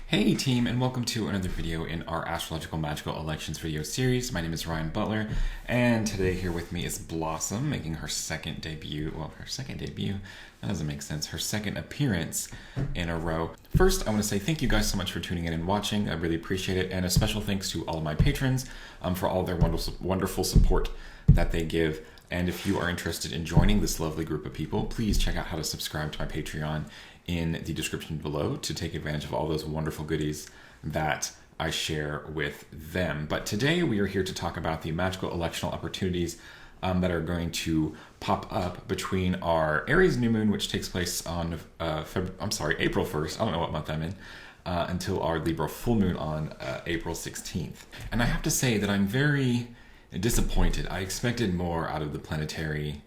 Hey team, and welcome to another video in our Astrological Magical Elections video series. My name is Ryan Butler, and today here with me is Blossom, making her second debut. Well, her second debut, that doesn't make sense. Her second appearance in a row. First, I want to say thank you guys so much for tuning in and watching. I really appreciate it, and a special thanks to all of my patrons for all their wonderful support that they give. And if you are interested in joining this lovely group of people, please check out how to subscribe to my Patreon in the description below to take advantage of all those wonderful goodies that I share with them. But today we are here to talk about the magical electional opportunities that are going to pop up between our Aries New Moon, which takes place on April 1st. I don't know what month I'm in. Until our Libra Full Moon on April 16th. And I have to say that I'm very disappointed. I expected more out of the planetary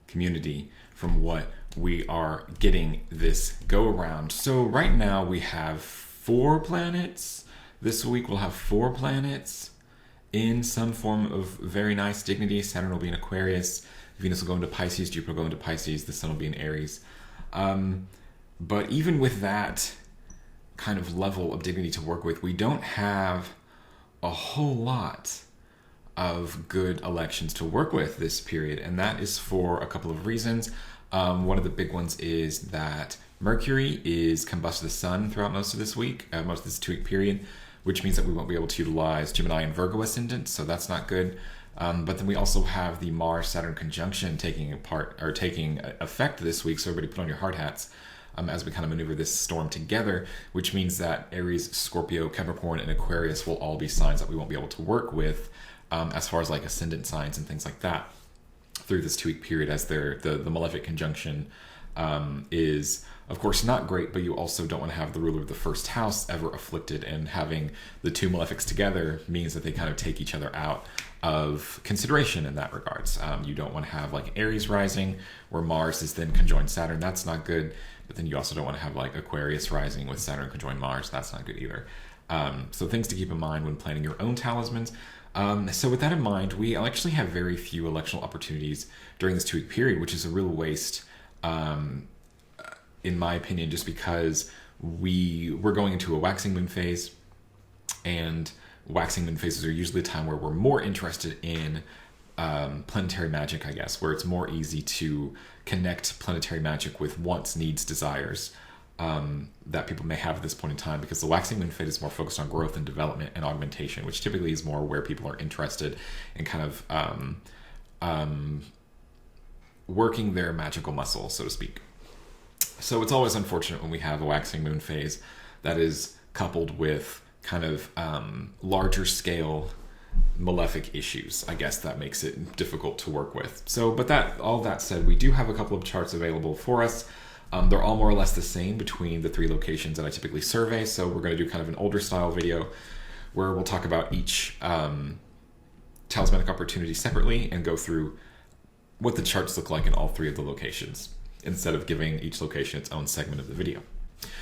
community from what we are getting this go around. So right now we have 4 planets. This week we'll have 4 planets in some form of very nice dignity. Saturn will be in Aquarius, Venus will go into Pisces, Jupiter will go into Pisces, the Sun will be in Aries. But even with that kind of level of dignity to work with, we don't have a whole lot of good elections to work with this period, and that is for a couple of reasons. One of the big ones is that Mercury is combust the Sun throughout most of this week, most of this 2-week period, which means that we won't be able to utilize Gemini and Virgo ascendant, so that's not good. But then we also have the Mars-Saturn conjunction taking effect this week, so everybody put on your hard hats as we kind of maneuver this storm together, which means that Aries, Scorpio, Capricorn, and Aquarius will all be signs that we won't be able to work with as far as like ascendant signs and things like that through this 2-week period, as the malefic conjunction is of course not great, but you also don't want to have the ruler of the first house ever afflicted, and having the 2 malefics together means that they kind of take each other out of consideration in that regards. You don't want to have like Aries rising where Mars is then conjoined Saturn, that's not good, but then you also don't want to have like Aquarius rising with Saturn conjoined Mars, that's not good either. So things to keep in mind when planning your own talismans. So with that in mind, we actually have very few electional opportunities during this 2-week period, which is a real waste, in my opinion, just because we're going into a waxing moon phase, and waxing moon phases are usually a time where we're more interested in planetary magic, I guess, where it's more easy to connect planetary magic with wants, needs, desires that people may have at this point in time, because the waxing moon phase is more focused on growth and development and augmentation, which typically is more where people are interested in kind of working their magical muscle, so to speak. So it's always unfortunate when we have a waxing moon phase that is coupled with kind of larger scale malefic issues. I guess that makes it difficult to work with. So, but all that said, we do have a couple of charts available for us. They're all more or less the same between the 3 locations that I typically survey. So we're going to do kind of an older style video where we'll talk about each talismanic opportunity separately and go through what the charts look like in all 3 of the locations, instead of giving each location its own segment of the video.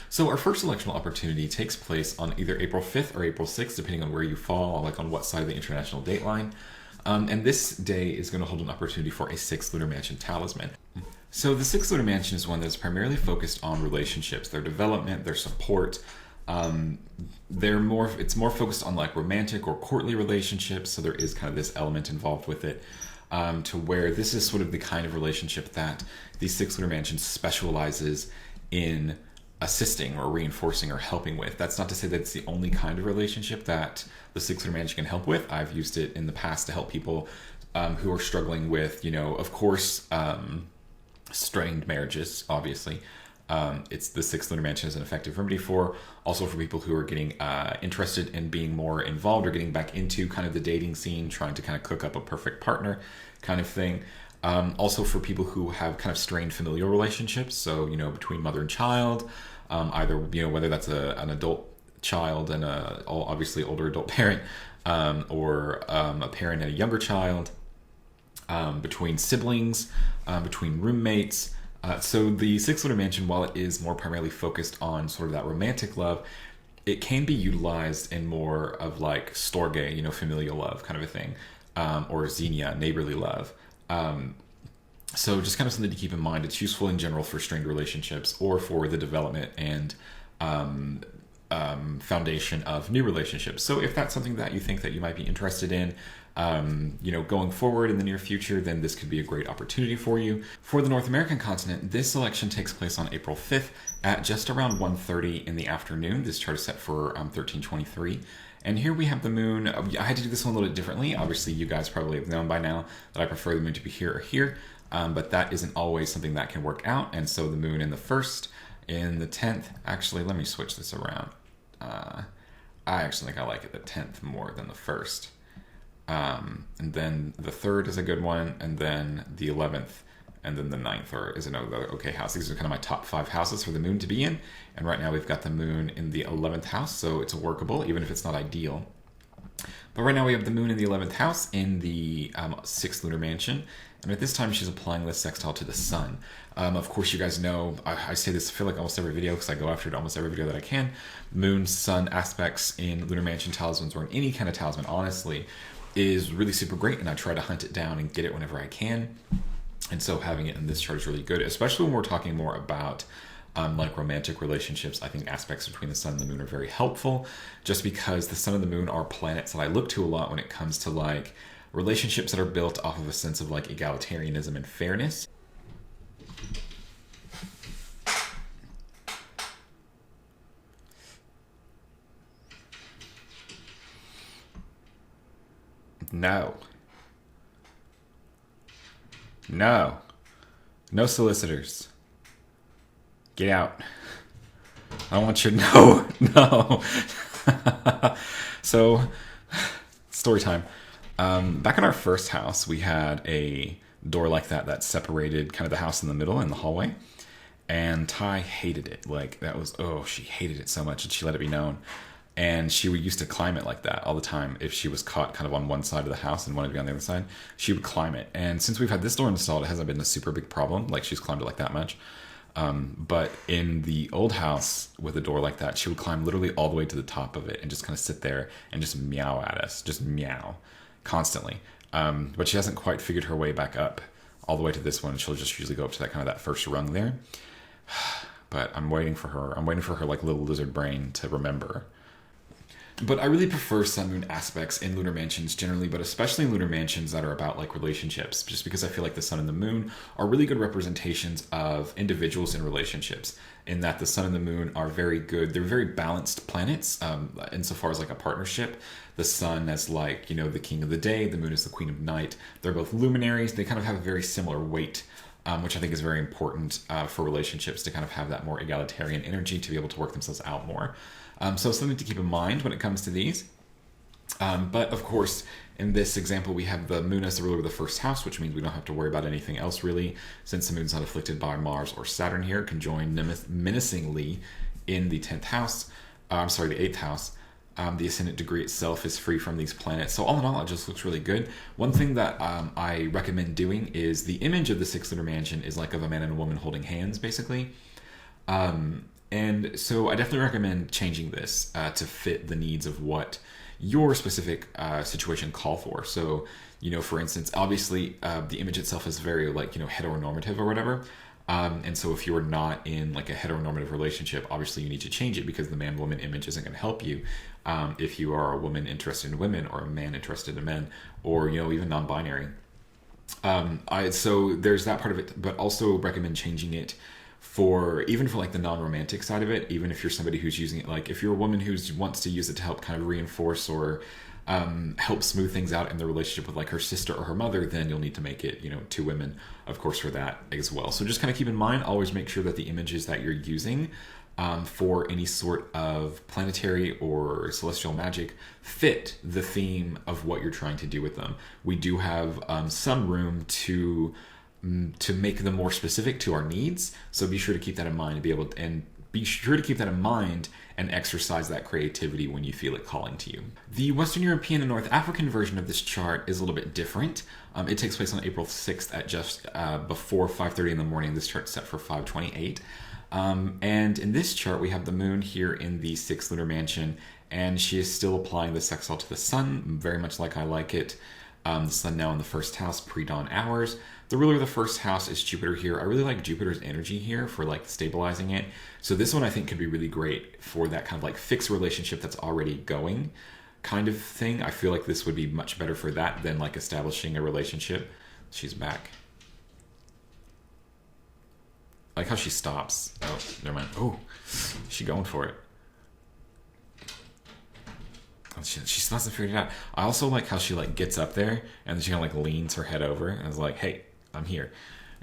So our first electional opportunity takes place on either April 5th or April 6th, depending on where you fall, like on what side of the international date line. And this day is going to hold an opportunity for a 6th Lunar Mansion talisman. So the 6th Lunar Mansion is one that's primarily focused on relationships, their development, their support. It's more focused on like romantic or courtly relationships, so there is kind of this element involved with it, to where this is sort of the kind of relationship that the 6th Lunar Mansion specializes in assisting or reinforcing or helping with. That's not to say that it's the only kind of relationship that the 6th Lunar Mansion can help with. I've used it in the past to help people who are struggling with, of course, strained marriages, obviously. It's the 6th Lunar Mansion is an effective remedy for. Also for people who are getting interested in being more involved or getting back into kind of the dating scene, trying to kind of cook up a perfect partner kind of thing. Also for people who have kind of strained familial relationships, so between mother and child, either whether that's an adult child and a obviously older adult parent, or a parent and a younger child, between siblings, between roommates. So the 6th Lunar Mansion, while it is more primarily focused on sort of that romantic love, it can be utilized in more of like storge, familial love kind of a thing, or xenia, neighborly love. So just kind of something to keep in mind. It's useful in general for strained relationships or for the development and foundation of new relationships. So if that's something that you think that you might be interested in, going forward in the near future, then this could be a great opportunity for you. For the North American continent, this election takes place on April 5th at just around 1:30 in the afternoon. This chart is set for 1323. And here we have the moon. I had to do this one a little bit differently. Obviously, you guys probably have known by now that I prefer the moon to be here or here, but that isn't always something that can work out. And so the moon in the 1st, in the 10th, actually, let me switch this around. I actually think I like it the 10th more than the 1st. And then the 3rd is a good one, and then the 11th, and then the 9th is another okay house. These are kind of my top 5 houses for the moon to be in, and right now we've got the moon in the 11th house, so it's workable, even if it's not ideal. But right now we have the moon in the 11th house in the 6th Lunar Mansion, and at this time she's applying this sextile to the sun. Of course, you guys know, I say this, I feel like almost every video, because I go after it almost every video that I can. Moon, sun aspects in Lunar Mansion talismans, or in any kind of talisman, honestly, is really super great, and I try to hunt it down and get it whenever I can. And so having it in this chart is really good, especially when we're talking more about like romantic relationships. I think aspects between the sun and the moon are very helpful, just because the sun and the moon are planets that I look to a lot when it comes to like relationships that are built off of a sense of like egalitarianism and fairness. No solicitors. Get out. I want your no. So, story time. Back in our first house, we had a door like that separated kind of the house in the middle and the hallway. And Ty hated it. Like, she hated it so much, and she let it be known. And she used to climb it like that all the time. If she was caught kind of on one side of the house and wanted to be on the other side, she would climb it. And since we've had this door installed, it hasn't been a super big problem. Like, she's climbed it like that much. But in the old house with a door like that, she would climb literally all the way to the top of it and just kind of sit there and just meow at us. Just meow constantly. But she hasn't quite figured her way back up all the way to this one. She'll just usually go up to that first rung there. But I'm waiting for her like little lizard brain to remember. But I really prefer sun-moon aspects in lunar mansions generally, but especially in lunar mansions that are about like relationships, just because I feel like the sun and the moon are really good representations of individuals in relationships, in that the sun and the moon are very good. They're very balanced planets insofar as like a partnership. The sun as like, the king of the day, the moon is the queen of night. They're both luminaries. They kind of have a very similar weight, which I think is very important for relationships to kind of have that more egalitarian energy to be able to work themselves out more. So something to keep in mind when it comes to these. But of course, in this example, we have the moon as the ruler of the first house, which means we don't have to worry about anything else really, since the moon's not afflicted by Mars or Saturn here. It can join menacingly in the 10th house. The 8th house. The ascendant degree itself is free from these planets. So all in all, it just looks really good. One thing that I recommend doing is the image of the 6th Lunar Mansion is like of a man and a woman holding hands, basically. And so I definitely recommend changing this to fit the needs of what your specific situation call for. So, for instance, obviously the image itself is very like, heteronormative or whatever. And so if you're not in like a heteronormative relationship, obviously you need to change it, because the man-woman image isn't going to help you if you are a woman interested in women, or a man interested in men, or, even non-binary. So there's that part of it, but also recommend changing it for like the non-romantic side of it. Even if you're somebody who's using it, like if you're a woman who wants to use it to help kind of reinforce or help smooth things out in the relationship with like her sister or her mother, then you'll need to make it, 2 women, of course, for that as well. So just kind of keep in mind, always make sure that the images that you're using for any sort of planetary or celestial magic fit the theme of what you're trying to do with them. We do have some room to make them more specific to our needs, so be sure to keep that in mind and exercise that creativity when you feel it calling to you. The Western European and North African version of this chart is a little bit different. It takes place on April 6th at just before 5:30 in the morning. This chart's set for 5:28. And in this chart, we have the moon here in the 6th Lunar Mansion, and she is still applying the sextile to the sun, very much like I like it. The sun now in the first house, pre-dawn hours. The ruler of the first house is Jupiter here. I really like Jupiter's energy here for like stabilizing it. So this one I think could be really great for that kind of like fixed relationship that's already going kind of thing. I feel like this would be much better for that than like establishing a relationship. She's back. I like how she stops. Oh, never mind. Oh, she's going for it. She still hasn't figured it out. I also like how she like gets up there and then she kind of like leans her head over and is like, hey, I'm here.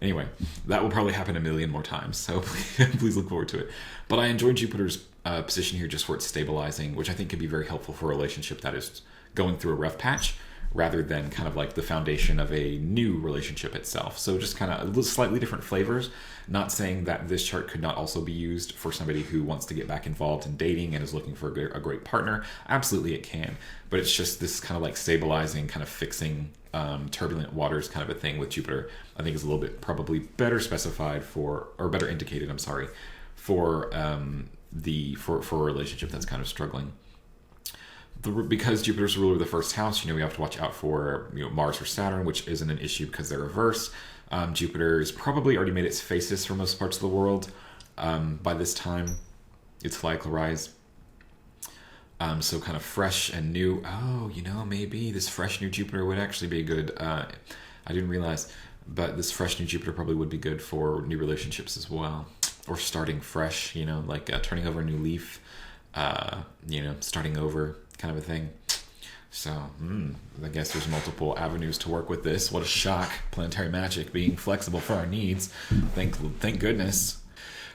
Anyway, that will probably happen a million more times, so please look forward to it. But I enjoyed Jupiter's position here just for its stabilizing, which I think could be very helpful for a relationship that is going through a rough patch, rather than kind of like the foundation of a new relationship itself. So just kind of slightly different flavors. Not saying that this chart could not also be used for somebody who wants to get back involved in dating and is looking for a great partner. Absolutely it can. But it's just this kind of like stabilizing, kind of fixing turbulent waters kind of a thing with Jupiter. I think is a little bit probably better specified for, or better indicated, I'm sorry, for for a relationship that's kind of struggling. Because Jupiter's the ruler of the first house, we have to watch out for Mars or Saturn, which isn't an issue because they're reverse. Jupiter has probably already made its phases for most parts of the world by this time. It's follicularized. So kind of fresh and new. Oh, maybe this fresh new Jupiter would actually be good. I didn't realize, but this fresh new Jupiter probably would be good for new relationships as well. Or starting fresh, like turning over a new leaf, starting over kind of a thing. So, I guess there's multiple avenues to work with this. What a shock. Planetary magic being flexible for our needs. Thank goodness.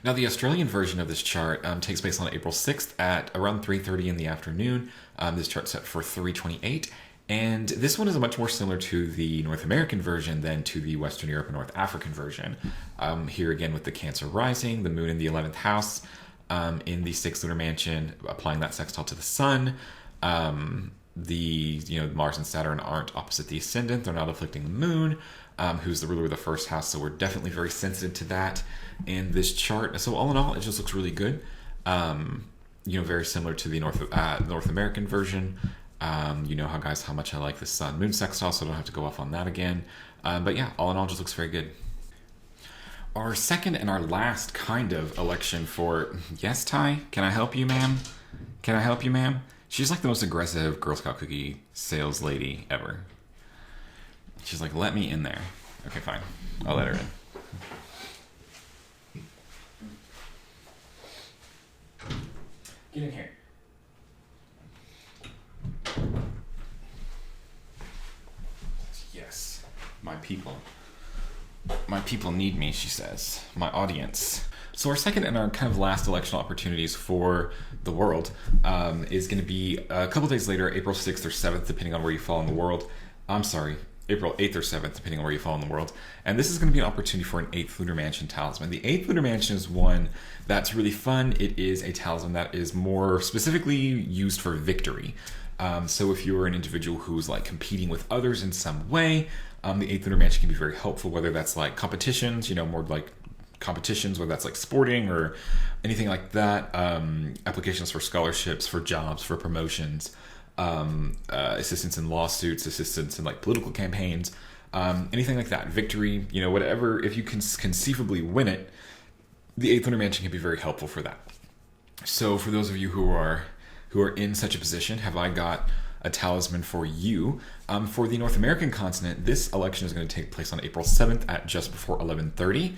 Now, the Australian version of this chart takes place on April 6th at around 3:30 in the afternoon. This chart's set for 3:28. And this one is much more similar to the North American version than to the Western Europe and North African version. Here again with the Cancer rising, the moon in the 11th house, in the 6th lunar mansion, applying that sextile to the sun. Mars and Saturn aren't opposite the ascendant. They're not afflicting the moon, who's the ruler of the first house. So we're definitely very sensitive to that in this chart. So all in all, it just looks really good. Very similar to the North American version. How much I like the sun moon sextile, so I don't have to go off on that again. But yeah, all in all, just looks very good. Our second and our last kind of election for, yes, Ty, can I help you, ma'am? Can I help you, ma'am? She's like the most aggressive Girl Scout cookie sales lady ever. She's like, let me in there. Okay, fine. I'll let her in. Get in here. Yes, my people. My people need me, she says. My audience. So our second and our kind of last electional opportunities for the world is going to be a couple days later, April 6th or 7th, depending on where you fall in the world. I'm sorry, April 8th or 7th, depending on where you fall in the world. And this is going to be an opportunity for an 8th Lunar Mansion talisman. The 8th Lunar Mansion is one that's really fun. It is a talisman that is more specifically used for victory. So if you're an individual who's like competing with others in some way, the 8th Lunar Mansion can be very helpful, whether that's like competitions, more like competitions, whether that's like sporting or anything like that, applications for scholarships, for jobs, for promotions, assistance in lawsuits, assistance in like political campaigns, anything like that, victory, whatever. If you can conceivably win it, the 8th Lunar Mansion can be very helpful for that. So for those of you who are in such a position, have I got a talisman for you? For the North American continent, this election is going to take place on April 7th at just before 11:30,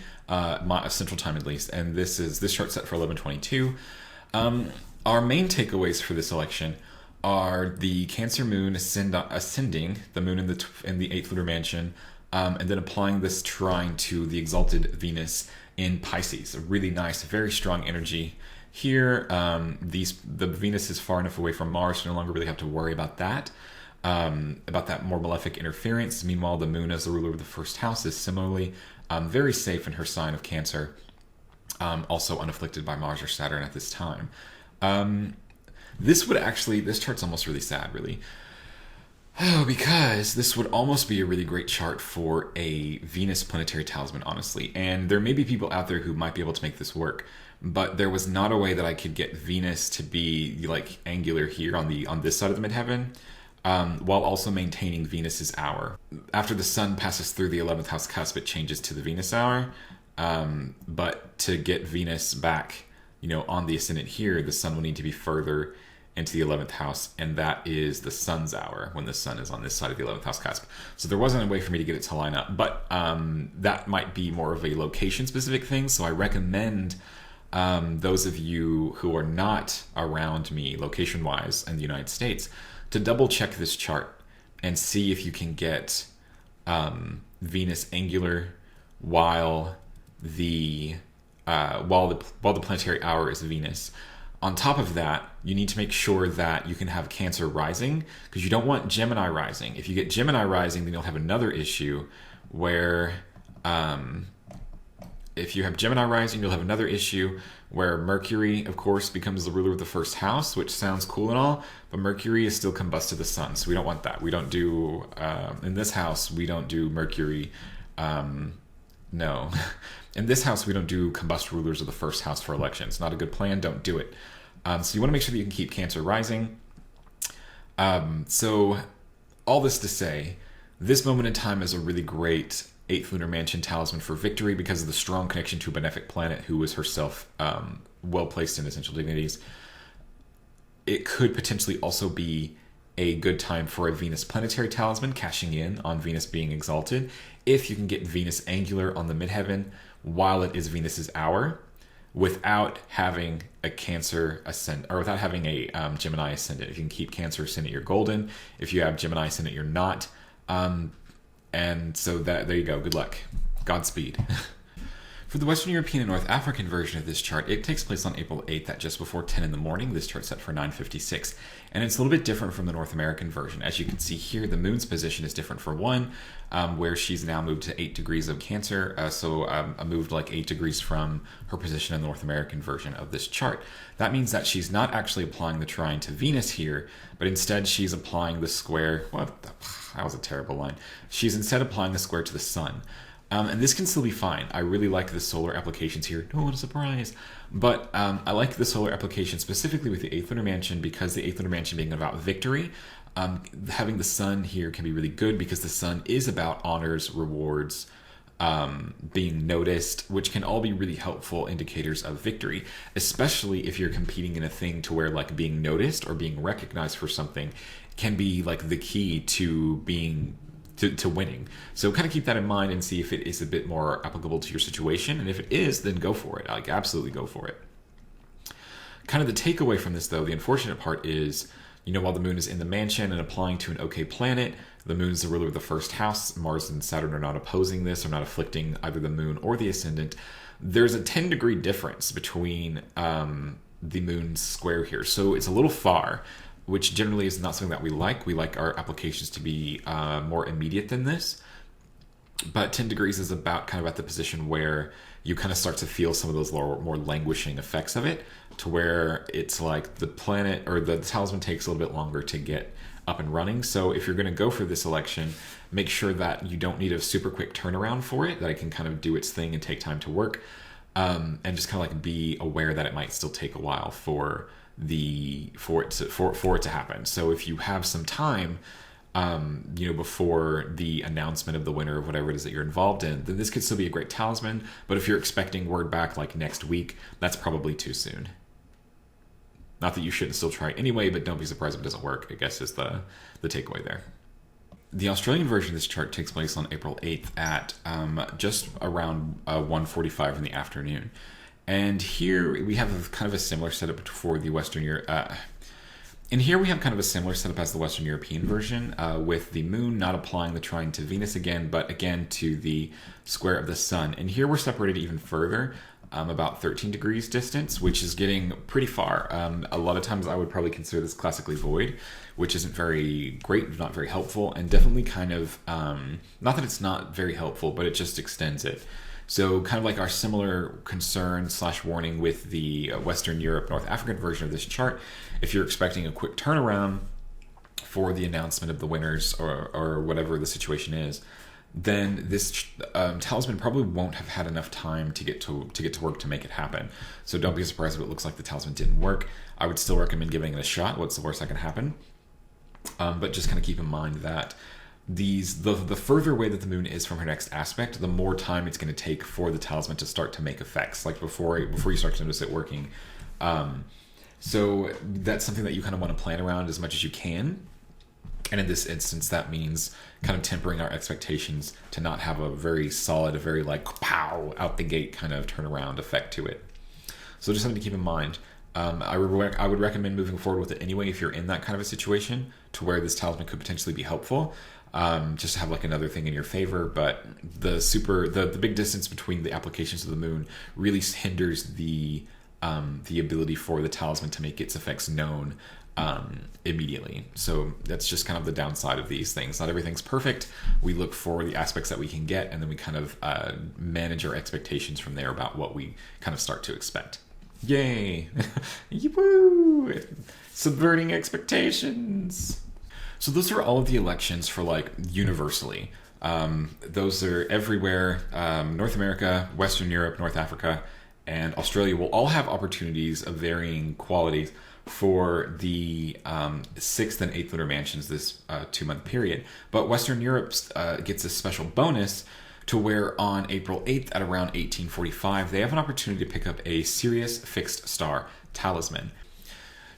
Central Time at least, and this chart set for 11:22. Our main takeaways for this election are the Cancer moon ascending the moon in the 8th lunar mansion, and then applying this trine to the exalted Venus in Pisces. A really nice, very strong energy here. The Venus is far enough away from Mars to no longer really have to worry about that more malefic interference. Meanwhile, the moon as the ruler of the first house is similarly very safe in her sign of Cancer, also unafflicted by Mars or Saturn at this time. This chart's almost really sad, really. Oh, because this would almost be a really great chart for a Venus planetary talisman, honestly. And there may be people out there who might be able to make this work, but there was not a way that I could get Venus to be like angular here on this side of the midheaven. while also maintaining Venus's hour. After the sun passes through the 11th house cusp, it changes to the Venus hour. But to get Venus back, on the ascendant here, the sun will need to be further into the 11th house, and that is the sun's hour when the sun is on this side of the 11th house cusp. So there wasn't a way for me to get it to line up, but that might be more of a location specific thing. So I recommend those of you who are not around me location wise in the United States to double check this chart and see if you can get Venus angular while the planetary hour is Venus. On top of that, you need to make sure that you can have Cancer rising, because you don't want Gemini rising. If you get Gemini rising, then you'll have another issue where if you have Gemini rising, you'll have another issue where Mercury, of course, becomes the ruler of the first house, which sounds cool and all, but Mercury is still combust to the sun, so we don't want that. We don't do, in this house, we don't do Mercury, no. In this house, we don't do combust rulers of the first house for elections. Not a good plan, don't do it. So you want to make sure that you can keep Cancer rising. So all this to say, this moment in time is a really great 8th Lunar Mansion talisman for victory because of the strong connection to a benefic planet who was herself well placed in essential dignities. It could potentially also be a good time for a Venus planetary talisman, cashing in on Venus being exalted, if you can get Venus angular on the midheaven while it is Venus's hour, without having a Cancer ascendant, or without having a Gemini ascendant. If you can keep Cancer ascendant, you're golden. If you have Gemini ascendant, you're not. And so there you go. Good luck. Godspeed. For the Western European and North African version of this chart, it takes place on April 8th at just before 10 in the morning. This chart's set for 9:56. And it's a little bit different from the North American version. As you can see here, the moon's position is different for one, where she's now moved to 8 degrees of Cancer. So I moved like 8 degrees from her position in the North American version of this chart. That means that she's not actually applying the trine to Venus here, but instead she's applying the square. That was a terrible line. She's instead applying the square to the sun. And this can still be fine. I really like the solar applications here. Oh, what a surprise. But I like the solar application specifically with the 8th Lunar Mansion because the 8th Lunar Mansion being about victory, having the sun here can be really good because the sun is about honors, rewards, being noticed, which can all be really helpful indicators of victory, especially if you're competing in a thing to where like being noticed or being recognized for something can be like the key to being to winning. So kind of keep that in mind and see if it is a bit more applicable to your situation. And if it is, then go for it. Like absolutely go for it. Kind of the takeaway from this though, the unfortunate part is, while the moon is in the mansion and applying to an okay planet, the moon's the ruler of the first house. Mars and Saturn are not opposing this, or not afflicting either the moon or the ascendant. There's a 10-degree difference between the moon's square here. So it's a little far, which generally is not something that we like. We like our applications to be more immediate than this. But 10 degrees is about kind of at the position where you kind of start to feel some of those more languishing effects of it, to where it's like the planet or the talisman takes a little bit longer to get up and running. So if you're going to go for this election, make sure that you don't need a super quick turnaround for it, that it can kind of do its thing and take time to work, and just kind of like be aware that it might still take a while for it to happen. So if you have some time, before the announcement of the winner of whatever it is that you're involved in, then this could still be a great talisman. But if you're expecting word back like next week, that's probably too soon. Not that you shouldn't still try anyway, but don't be surprised if it doesn't work, I guess is the takeaway there. The Australian version of this chart takes place on April 8th at just around 1:45 in the afternoon. And here we have kind of a similar setup for the Western Europe. And here we have kind of a similar setup as the Western European version, with the moon not applying the trine to Venus again, but again to the square of the sun. And here we're separated even further, about 13 degrees distance, which is getting pretty far. A lot of times I would probably consider this classically void, which isn't very great, not very helpful, and definitely kind of, not that it's not very helpful, but it just extends it. So kind of like our similar concern / warning with the Western Europe, North African version of this chart, if you're expecting a quick turnaround for the announcement of the winners or whatever the situation is, then this talisman probably won't have had enough time to get to work to make it happen. So don't be surprised if it looks like the talisman didn't work. I would still recommend giving it a shot. What's the worst that can happen? But just kind of keep in mind that the further away that the moon is from her next aspect, the more time it's going to take for the talisman to start to make effects, like before you start to notice it working. So that's something that you kind of want to plan around as much as you can. And in this instance, that means kind of tempering our expectations to not have a very solid, a very like pow out the gate kind of turnaround effect to it. So just something to keep in mind. I would recommend moving forward with it anyway if you're in that kind of a situation to where this talisman could potentially be helpful. Just to have like another thing in your favor, but the big distance between the applications of the moon really hinders the ability for the talisman to make its effects known immediately. So that's just kind of the downside of these things. Not everything's perfect. We look for the aspects that we can get, and then we kind of manage our expectations from there about what we kind of start to expect. Yay! Woo! Subverting expectations. So those are all of the elections for like universally. Those are everywhere. North America, Western Europe, North Africa, and Australia will all have opportunities of varying qualities for the 6th and 8th lunar mansions this 2-month period. But Western Europe gets a special bonus to where on April 8th at around 1845, they have an opportunity to pick up a Sirius fixed star talisman.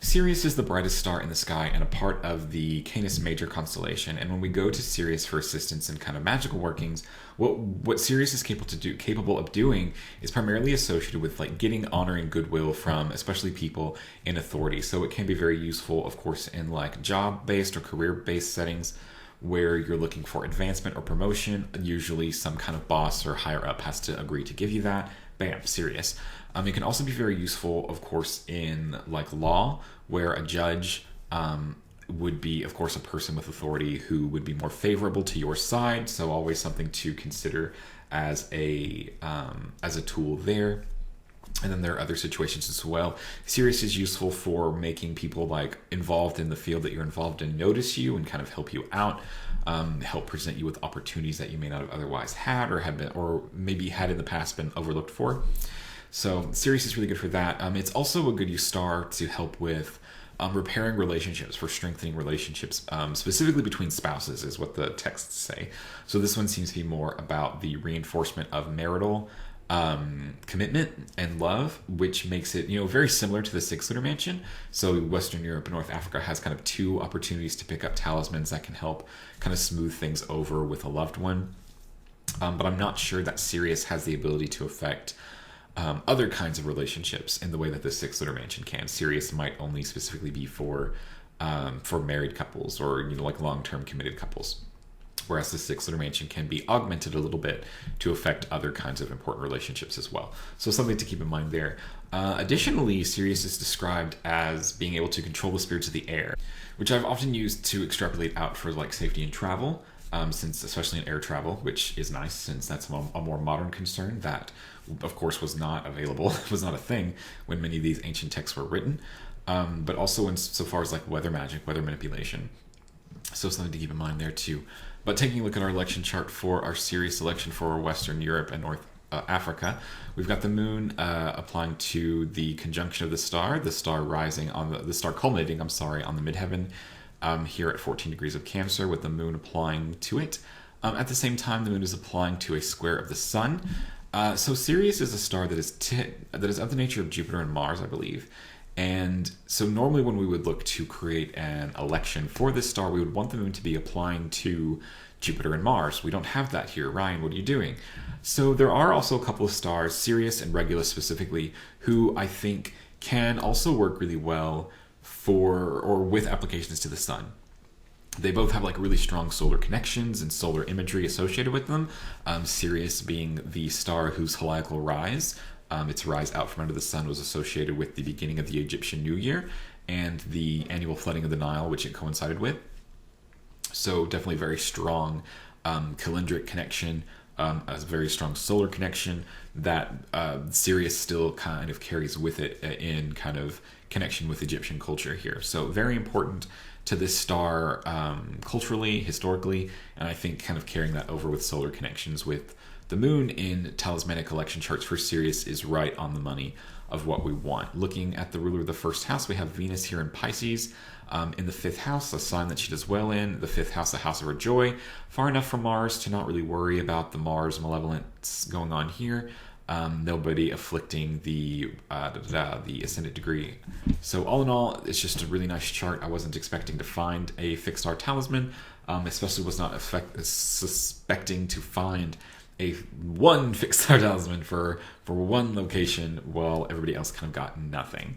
Sirius is the brightest star in the sky and a part of the Canis Major constellation. And when we go to Sirius for assistance in kind of magical workings, what Sirius is capable of doing is primarily associated with like getting honor and goodwill from especially people in authority. So it can be very useful, of course, in like job-based or career-based settings where you're looking for advancement or promotion. Usually some kind of boss or higher up has to agree to give you that. Bam, Sirius. It can also be very useful, of course, in like law, where a judge would be, of course, a person with authority who would be more favorable to your side. So always something to consider as a tool there. And then there are other situations as well. Sirius is useful for making people like involved in the field that you're involved in notice you and kind of help you out, help present you with opportunities that you may not have otherwise had or have been, or maybe had in the past been overlooked for. So Sirius is really good for that. It's also a good use star to help with repairing relationships, for strengthening relationships, specifically between spouses is what the texts say. So this one seems to be more about the reinforcement of marital commitment and love, which makes it, very similar to the 6th lunar mansion. So Western Europe and North Africa has kind of 2 opportunities to pick up talismans that can help kind of smooth things over with a loved one. But I'm not sure that Sirius has the ability to affect other kinds of relationships in the way that the 6th lunar mansion can. Sirius might only specifically be for married couples or like long-term committed couples, whereas the 6th lunar mansion can be augmented a little bit to affect other kinds of important relationships as well. So something to keep in mind there. Additionally, Sirius is described as being able to control the spirits of the air, which I've often used to extrapolate out for like safety and travel. Since especially in air travel, which is nice since that's a more modern concern that, of course, was not available, was not a thing when many of these ancient texts were written, but also in so far as like weather magic, weather manipulation. So something to keep in mind there too. But taking a look at our election chart for our Sirius election for Western Europe and North Africa, we've got the moon applying to the conjunction of the star rising on the star culminating, on the midheaven. Here at 14 degrees of Cancer, with the moon applying to it. At the same time, the moon is applying to a square of the sun. So Sirius is a star that is of the nature of Jupiter and Mars, I believe. And so normally when we would look to create an election for this star, we would want the moon to be applying to Jupiter and Mars. We don't have that here. Ryan, what are you doing? So there are also a couple of stars, Sirius and Regulus specifically, who I think can also work really well for or with applications to the sun. They both have like really strong solar connections and solar imagery associated with them. Sirius being the star whose heliacal rise, its rise out from under the sun, was associated with the beginning of the Egyptian New Year and the annual flooding of the Nile, which it coincided with. So definitely very strong calendric connection, a very strong solar connection that Sirius still kind of carries with it in kind of connection with Egyptian culture here. So very important to this star culturally, historically, and I think kind of carrying that over with solar connections with the moon in talismanic election charts for Sirius is right on the money of what we want. Looking at the ruler of the first house, we have Venus here in Pisces. in the 5th house, a sign that she does well in. The 5th house, the house of her joy. Far enough from Mars to not really worry about the Mars malevolence going on here. Nobody afflicting the ascendant degree. So all in all, it's just a really nice chart. I wasn't expecting to find a fixed star talisman, especially was not suspecting to find one fixed star talisman for one location while everybody else kind of got nothing.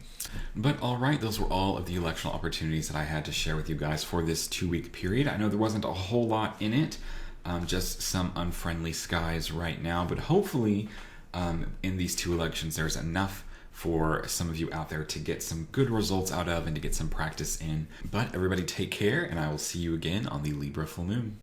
But all right, those were all of the electional opportunities that I had to share with you guys for this 2-week period. I know there wasn't a whole lot in it, just some unfriendly skies right now, but hopefully in these 2 elections there's enough for some of you out there to get some good results out of and to get some practice in. But everybody take care, and I will see you again on the Libra Full Moon.